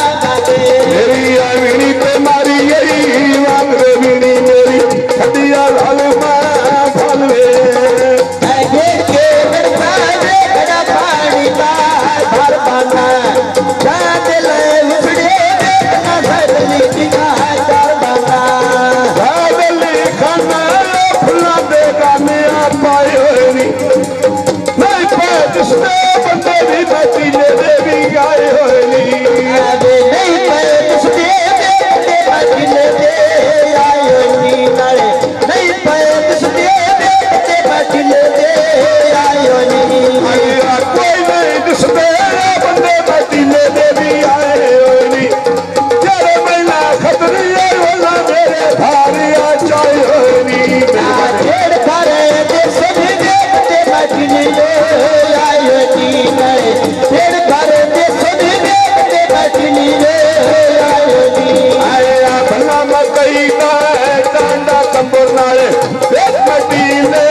मेरी आवीनी ते मारी यही वांग वीणी मेरी खदिया लाल मां फलवे के बरसा दे बड़ा पानी का भर बना चांद ले उड़े ना धरली दिखा चार बना बादली खाना फुला दे गाने पाए होए नी नहीं पाए जिसने बंदे भी बची ले देवी गाए होए नी नहीं पाए जिसने बचने दे आयो नी नाले नहीं पाए जिसने बचने दे आयो नी कोई नहीं जिसने बंदे बची ले देवी आए होए नी तेरे मैना खतरी वाला मेरे भारिया चाहे होए नी छेड़ करे दे सभी देवते बचने दे आयो नी नाले छेड़ करे दे सभी देवते बचने दे आयो नी आया भला मकई का डांडा कंबोर नाले एक मटी ने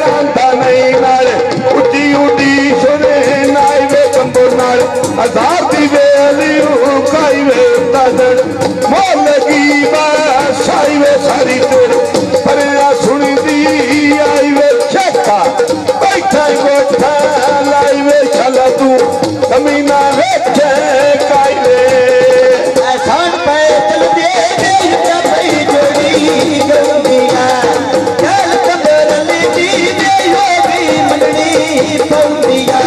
रांधा नहीं नाले उठी उठी सुने नाई वे कंबोर नाले हजार दी वेली काई वे तादड़ मोल लगी बास आई वे सारी तेरे पर सुनी दी आई वे चेका बैठा गोठा लाई वे चला तू कमीना वेचे काई वे आसान पे चल दे भाई जोड़ी गौंदिया चल कबर ली दे योगी मंगनी पौंदिया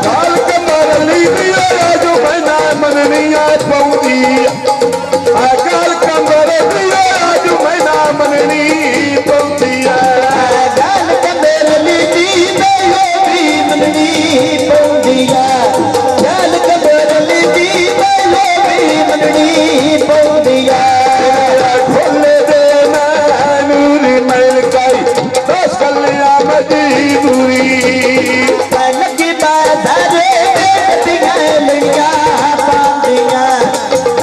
काल के मरली दिया राजू मैना मननिया पौंदी काल का मर दिया राजू मैना मननी पौंदिया चल कबर ली दे योगी मंगनी पौंदिया चल कबर ली दे योगी मंगनी पौंदिया खोले दे नूरी मैल काई दस कलिया मजबूरी लगी बाजारे दिया लड़िया पांदिया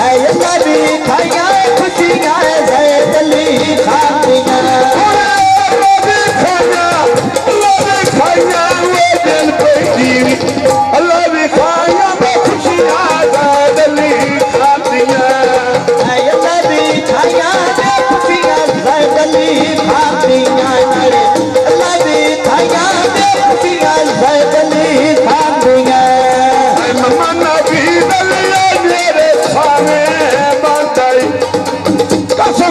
ऐसा भी खाया खुशियां है दली खातियां अल्लाह भी खाया खुशियां दली खातियां ऐसा भी खाया खुशियां है दली खातियां अल्लाह भी खाया खुशियां है दली खातियां मना भी दलिया मेरे सामने बांधाई कसम